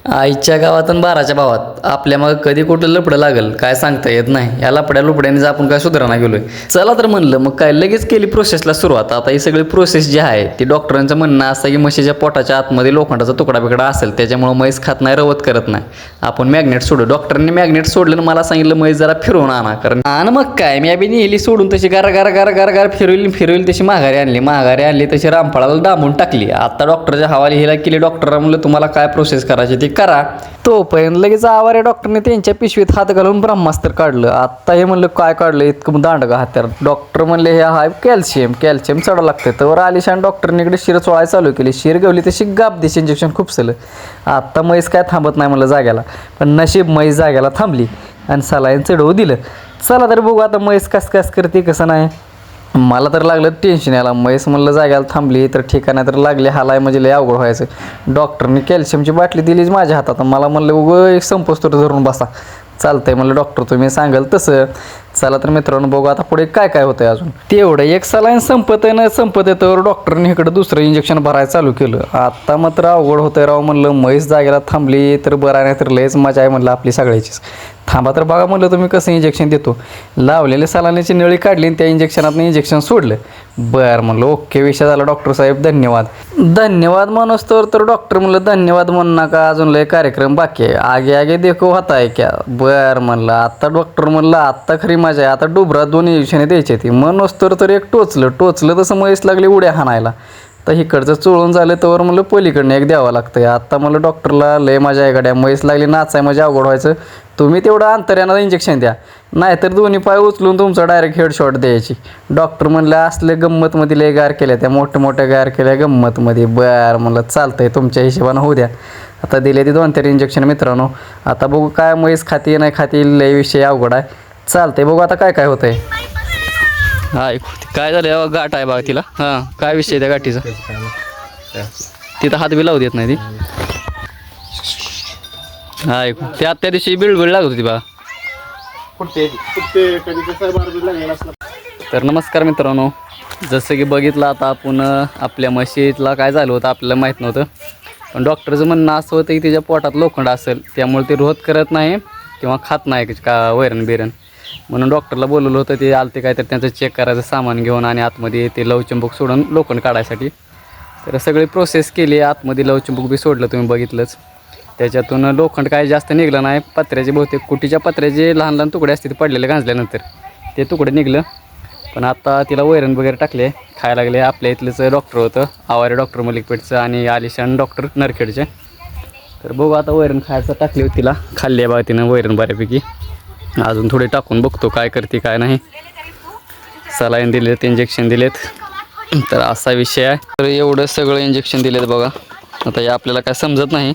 आईच्या गावात आणि बाराच्या भावात आपल्या मग कधी कुठं लपडं लागल काय सांगता येत नाही. या लपड्या लुपड्याने आपण काय सुधारणा गेलोय. चला तर म्हणलं मग काय लगेच केली प्रोसेसला सुरुवात. आता ही सगळी प्रोसेस जी आहे ती डॉक्टरांचं म्हणणं असं की म्हशीच्या पोटाच्या आतमध्ये लोखंडाचा तुकडा बिकडा असेल त्याच्यामुळे म्हैस खात नाही, रवत करत नाही. आपण मॅग्नेट सोडू. डॉक्टरांनी मॅग्नेट सोडलं आणि मला सांगितलं म्हैस जरा फिरवून आणा. कारण आणि मग काय मी बी नेली सोडून तशी गार गार गार गार गार फिरवली तशी माघारी आणली तशी रामफळाला डांबून टाकली. आता डॉक्टरच्या हवाली हिला केली. डॉक्टर म्हणलं तुम्हाला काय प्रोसेस करायची ती करा. तोपर्यंत लगेच आवारे डॉक्टरने त्यांच्या पिशवीत हात घालून ब्रह्मास्त्र काढलं. आत्ता हे म्हणलं काय काढलं इतकं दांडगा हात्यार. डॉक्टर म्हणले हे हाय कॅल्शियम चढा लागतं. तर आलिशान डॉक्टरने इकडे शिर चोळायला चालू केली. शिर गवली तशी गाप दिशी इंजेक्शन खूपसलं. आत्ता म्हैस काय थांबत नाही म्हणलं जाग्याला. पण नशीब म्हैस जाग्याला थांबली आणि सलाईन चढवू दिलं. चला तर बघू आता म्हैस कस करते कसं नाही. मला तर लागलं टेन्शन यायला. म्हैस म्हणलं जाग्याला थांबली तर ठिकाणा तर लागले हालाय म्हणजे लय अवघड व्हायचं. डॉक्टरने कॅल्शियमची बाटली दिलीच माझ्या हातात. मला म्हणलं उगं संपोस्तर धरून बसा. चालतंय म्हणलं डॉक्टर तुम्ही सांगाल तसं. चला तर मित्रांनो बघू आता पुढे काय काय होतंय अजून. तेवढं एक सलाईन संपत येतं डॉक्टरने इकडं दुसरं इंजेक्शन भरायला चालू केलं. आता मात्र अवघड होतंय राव. म्हणलं म्हैस जागेला थांबली तर बरं नाही तर लयच मजा आहे म्हणलं आपली सगळ्याचीच. थांबा तर बघा म्हणलं तुम्ही कसं इंजेक्शन देतो. लावलेले सलाईनची नळी काढली आणि त्या इंजेक्शनातनं इंजेक्शन सोडलं. बरं म्हणलं ओके विषय झाला डॉक्टर साहेब धन्यवाद माणूस तर डॉक्टर म्हणलं धन्यवाद म्हणू नका अजून लय कार्यक्रम बाकी आहे. आगे देखो होता आहे क्या. बरं म्हणलं आता डॉक्टर म्हणलं आत्ता खरी मजा आहे. आता डुबरात 2 इंजेक्शन द्यायची ती. म्हणूनच तर एक टोचलं तसं म्हैस लागली उड्या हाणायला. तर इकडचं चोळून झालं तर म्हणलं पलीकडनं एक द्यावं लागतं. आता म्हणलं डॉक्टरला लय मजा आहे गाड्या. म्हैस लागली नाचाय म्हणजे अवघड व्हायचं. तुम्ही तेवढं अंतर्यानं इंजेक्शन द्या नाहीतर दोन्ही पाय उचलून तुमचा डायरेक्ट हेडशॉट द्यायची. डॉक्टर म्हणलं असले गंमतमध्ये लय गार केल्या त्या मोठ्या गार केल्या गंमतमध्ये. बरं म्हणलं चालतंय तुमच्या हिशोबानं होऊ द्या. आता दिले ती 2-3 इंजेक्शन मित्रांनो. आता बघू काय म्हैस खाती नाही खाती लय विषय अवघड आहे. चालतंय बघू आता काय होतंय. हा काय झालं गाठ आहे बघा तिला. हां काय विषय त्या गाठीचा. तिथं हात बी लावू देत नाही ती. हा त्या दिवशी बिळबिळ लागत होती बा. तर नमस्कार मित्रांनो. जसं की बघितलं आता आपण आपल्या म्हशीतला काय झालं होतं आपल्याला माहीत नव्हतं. पण डॉक्टरचं म्हणणं असं होतं की तिच्या पोटात लोखंड असेल त्यामुळे ते रोध करत नाही किंवा खात नाही का वैरण बिरण. म्हणून डॉक्टरला बोलवलं होतं. ते आलते काय तर त्यांचं चेक करायचं सामान घेऊन आणि आतमध्ये ते लवचंबूक सोडून लोखंड काढायसाठी. तर सगळी प्रोसेस केली. आतमध्ये लवचंबूक बी सोडलं तुम्ही बघितलंच. त्याच्यातून लोखंड काय जास्त निघलं नाही. पत्र्याचे बहुतेक कुटीच्या पत्र्याचे लहान तुकडे असते ते पडलेले गांजल्यानंतर ते तुकडे निघलं. पण आता तिला वैरण वगैरे टाकले खायला लागले. आपल्या इथलंच डॉक्टर होतं आवारे डॉक्टर मलिकपेठचं आणि आलिशान डॉक्टर नरखेडचे. तर बघू आता वैरण खायचं टाकली होती तिला. खाल्ली आहे बघा तिनं वैरण बऱ्यापैकी. अजून थोडे टाकून बघतो काय करते काय नाही. सलाईन दिलेत इंजेक्शन दिलेत. तर असा विषय आहे. तर एवढं सगळं इंजेक्शन दिलेत बघा. आता हे आपल्याला काय समजत नाही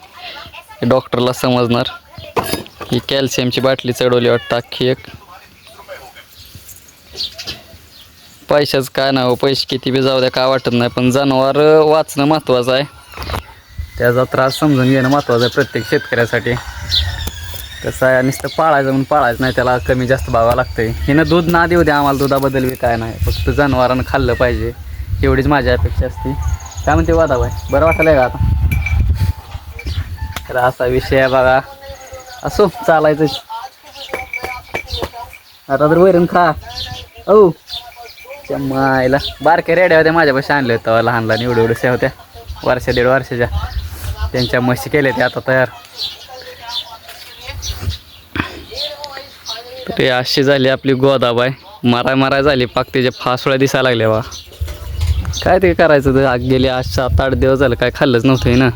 डॉक्टरला समजणार. ही कॅल्शियमची बाटली चढवली वाटतं अख्खी एक. पैशाच काय नाही हो. पैसे किती बी जाऊ द्या काय वाटत नाही. पण जनावर वाचणं महत्त्वाचं आहे. त्याचा त्रास समजून घेणं महत्त्वाचं आहे प्रत्येक शेतकऱ्यासाठी. कसं आहे नुसतं पाळायचं म्हणून पाळायचं नाही. त्याला कमी जास्त बघावं लागतंय. हिनं दूध ना देऊ द्या आम्हाला. दुधाबद्दल बी काय नाही. फक्त जनावरांना खाल्लं पाहिजे एवढीच माझी अपेक्षा असते. काय म्हणते वादाबाई बरं वाटलं का आता. तर असा विषय आहे बघा. असो चालायचं. आता तर वैरण खा. ओ मायला बारक्या रेड्या होत्या माझ्यापाशी आणल्या होत्या लहान एवढ्याशा होत्या 1-1.5 वर्षाच्या. त्यांच्या म्हशी केल्या त्या आता तयार. तर अशी झाली आपली गोदाबाई. माराय झाली पाक. त्याच्या फासोळ्या दिसायला लागल्या बा. काय ते करायचं तर गेले आज 7-8 दिवस झालं काय खाल्लंच नव्हतं ना.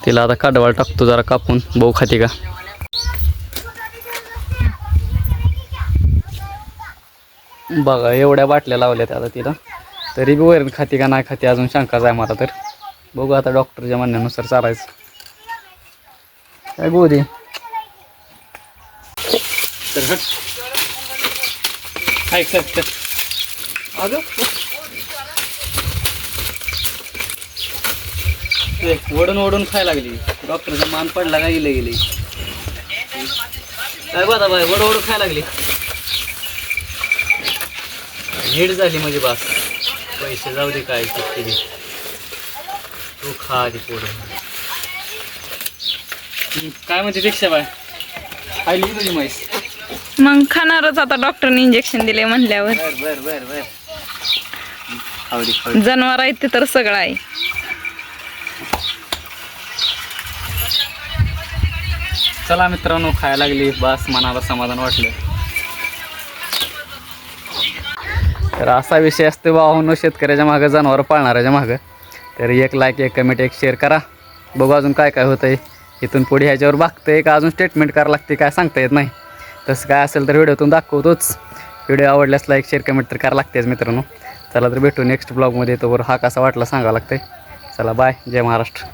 तिला आता काढवाळ टाकतो जरा कापून बघू खाती का. बघा एवढ्या बाटल्या लावल्यात आता तिला. तरी बी वैरण खाती का नाही खाती अजून शंकाच आहे मला. तर बघू आता डॉक्टरच्या म्हणण्यानुसार चालायचं. काय गोदी तर ओढून खायला लागली. डॉक्टरचा मान पडला का गेले काय बघा बाय ओढून खायला लागली. नीट झाली म्हणजे बास. पैसे जाऊ दे काय किती तू खा आधी पोरं. काय म्हणते दीक्षा बाय खायली तुझी म्हैस मग खाणारच आता डॉक्टरने इंजेक्शन दिले म्हणल्यावर. बर बर बर बर खावडी जनावर आहे ते तर सगळं आहे. चला मित्रांनो खायला लागली बस मनाला समाधान वाटलं. तर असा विषय असतो भावांनो शेतकऱ्याच्या मागं जनावर पाळणाऱ्याच्या मागं. तर एक लाईक एक कमेंट एक शेअर करा. बघू अजून काय काय होतं आहे इथून पुढे ह्याच्यावर बघतंय का अजून स्टेटमेंट करावं लागते काय सांगता येत नाही. तसं काय असेल तर व्हिडिओतून दाखवतोच. व्हिडिओ आवडल्यास लाईक शेअर कमेंट तर करावं लागतेच मित्रांनो. चला तर भेटू नेक्स्ट ब्लॉगमध्ये. तोवर हा कसा वाटला सांगावं लागतंय. चला बाय जय महाराष्ट्र.